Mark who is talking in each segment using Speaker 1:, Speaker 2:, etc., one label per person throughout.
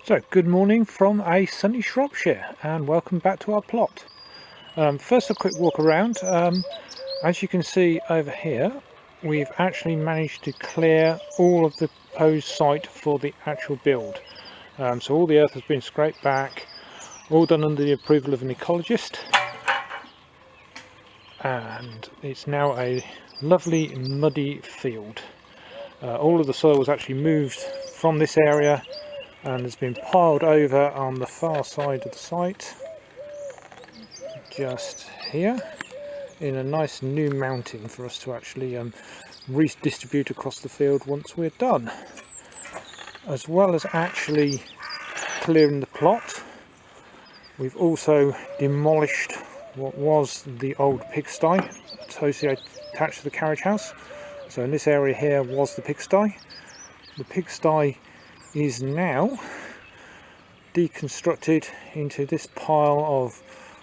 Speaker 1: So, good morning from a sunny Shropshire and welcome back to our plot. First a quick walk around. As you can see over here, we've actually managed to clear all of the proposed site for the actual build. So all the earth has been scraped back, all done under the approval of an ecologist, and it's now a lovely muddy field. All of the soil was actually moved from this area and has been piled over on the far side of the site, just here, in a nice new mountain for us to actually redistribute across the field once we're done. As well as actually clearing the plot, we've also demolished what was the old pigsty attached to the carriage house. So in this area here was the pigsty. The pigsty is now deconstructed into this pile of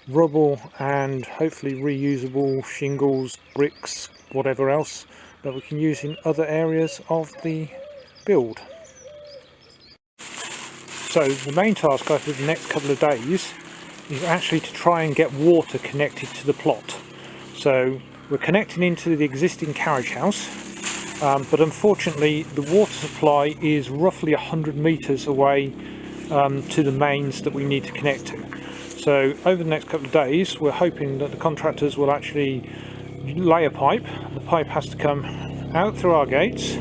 Speaker 1: rubble and hopefully reusable shingles, bricks, whatever else that we can use in other areas of the build. So the main task over the next couple of days is actually to try and get water connected to the plot. So we're connecting into the existing carriage house, but unfortunately the water supply is roughly 100 metres away to the mains that we need to connect to. So over the next couple of days we're hoping that the contractors will actually lay a pipe. The pipe has to come out through our gates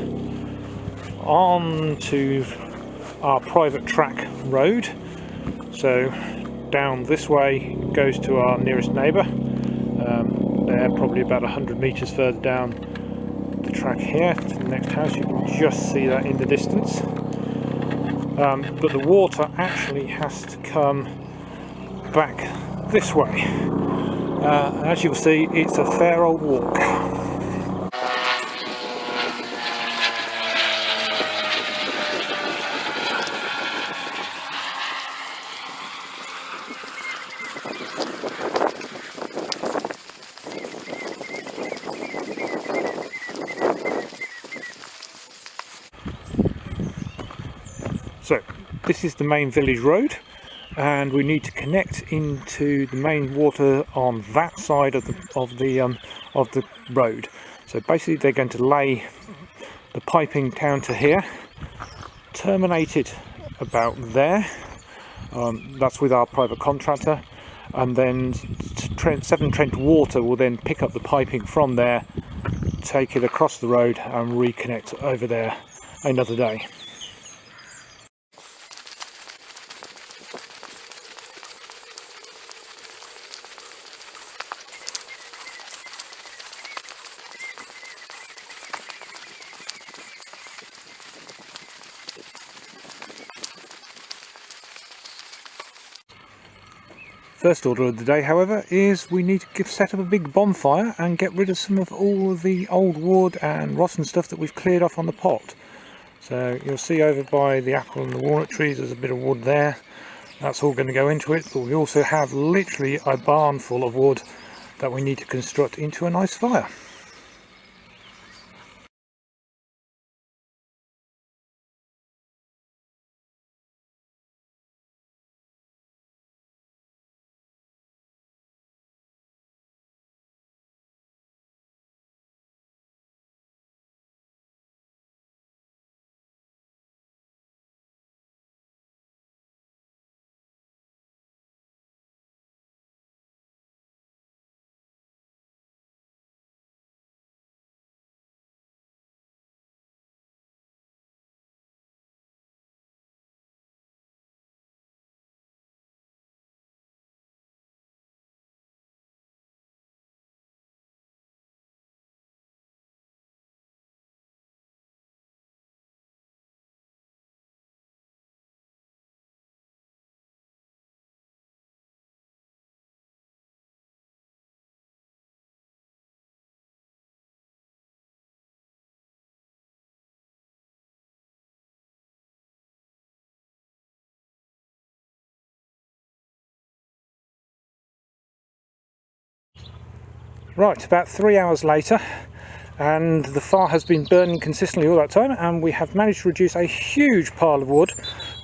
Speaker 1: onto our private track road, so down this way goes to our nearest neighbour. They're probably about 100 metres further down the track here to the next house. You can just see that in the distance, but the water actually has to come back this way. As you'll see, it's a fair old walk. So this is the main village road, and we need to connect into the main water on that side of the road. So basically they're going to lay the piping down to here, terminated about there. That's with our private contractor, and then Severn Trent Water will then pick up the piping from there, take it across the road and reconnect over there another day. First order of the day, however, is we need to set up a big bonfire and get rid of some of all of the old wood and rotten stuff that we've cleared off on the pot. So you'll see over by the apple and the walnut trees there's a bit of wood there. That's all going to go into it, but we also have literally a barn full of wood that we need to construct into a nice fire. Right, about 3 hours later, and the fire has been burning consistently all that time, and we have managed to reduce a huge pile of wood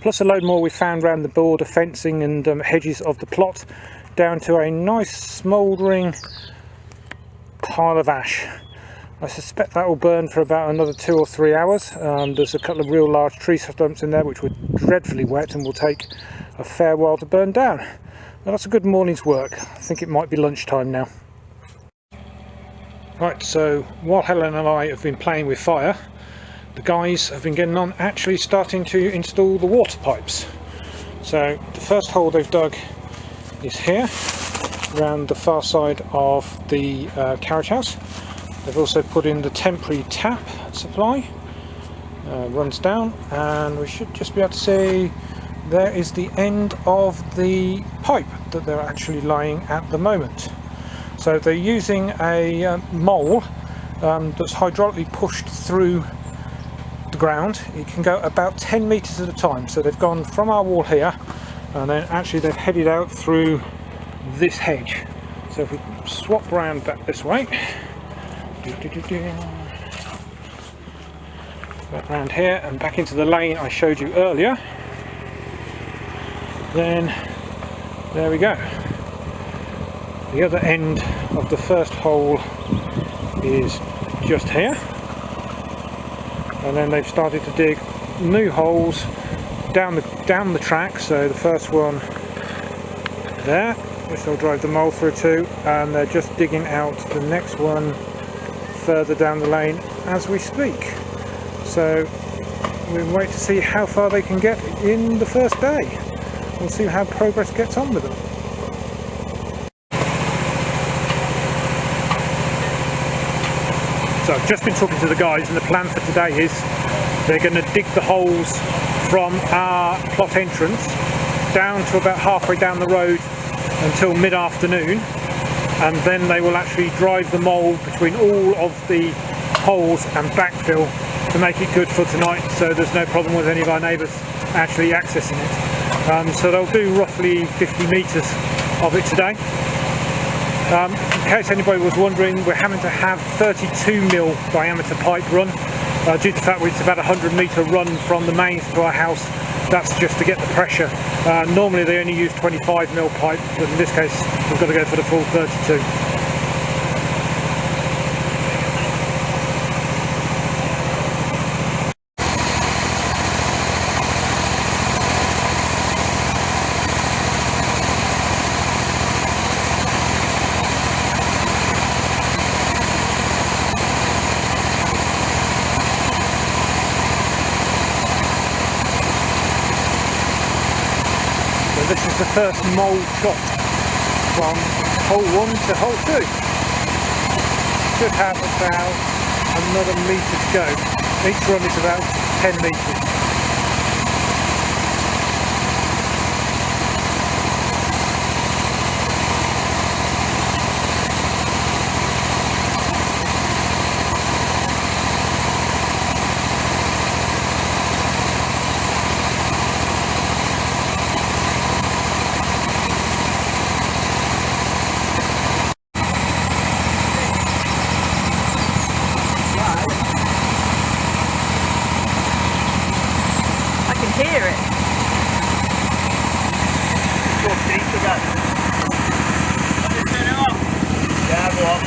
Speaker 1: plus a load more we found around the border fencing and hedges of the plot, down to a nice smouldering pile of ash. I suspect that will burn for about another 2 or 3 hours. There's a couple of real large tree stumps in there which were dreadfully wet and will take a fair while to burn down. Well, that's a good morning's work. I think it might be lunchtime now. Right, so while Helen and I have been playing with fire, the guys have been getting on actually starting to install the water pipes. So the first hole they've dug is here, around the far side of the carriage house. They've also put in the temporary tap supply, runs down, and we should just be able to see there is the end of the pipe that they're actually laying at the moment. So they're using a mole that's hydraulically pushed through the ground. It can go about 10 metres at a time. So they've gone from our wall here, and then actually they've headed out through this hedge. So if we swap around back this way, back around here and back into the lane I showed you earlier, then there we go. The other end of the first hole is just here, and then they've started to dig new holes down the track. So the first one there, which they'll drive the mole through to, and they're just digging out the next one further down the lane as we speak. So we'll wait to see how far they can get in the first day. We'll see how progress gets on with them. So I've just been talking to the guys, and the plan for today is they're going to dig the holes from our plot entrance down to about halfway down the road until mid-afternoon, and then they will actually drive the mole between all of the holes and backfill to make it good for tonight, so there's no problem with any of our neighbours actually accessing it. So they'll do roughly 50 metres of it today. In case anybody was wondering, we're having to have 32mm diameter pipe run due to the fact it's about a 100-metre run from the mains to our house. That's just to get the pressure. Normally they only use 25mm pipe, but in this case we've got to go for the full 32. This is the first mole shot from hole 1 to hole 2. Should have about another metre to go. Each run is about 10 metres.
Speaker 2: Hear it.
Speaker 3: Turn it off. Yeah, go on.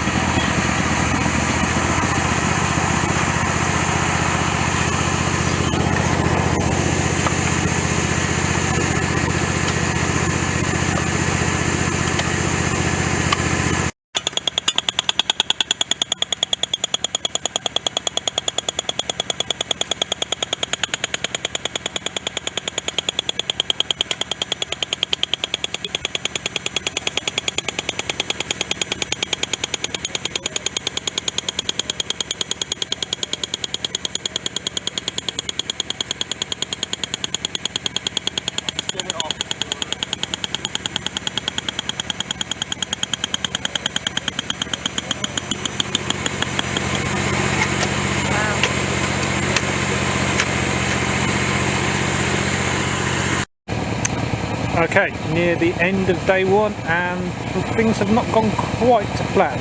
Speaker 1: Okay, near the end of day 1, and things have not gone quite to plan.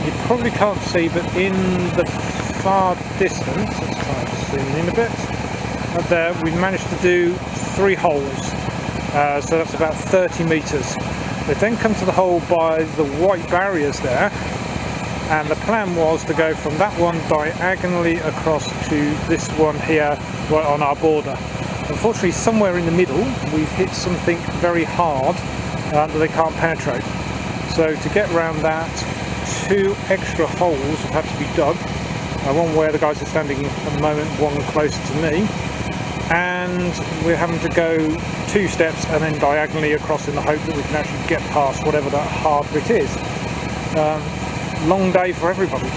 Speaker 1: You probably can't see, but in the far distance, let's try and zoom in a bit, there we managed to do 3 holes, so that's about 30 metres. They then come to the hole by the white barriers there, and the plan was to go from that one diagonally across to this one here right on our border. Unfortunately, somewhere in the middle we've hit something very hard that they can't penetrate. So to get around that, 2 extra holes have had to be dug. One where the guys are standing at the moment, one closer to me, and we're having to go 2 steps and then diagonally across in the hope that we can actually get past whatever that hard bit is. Long day for everybody.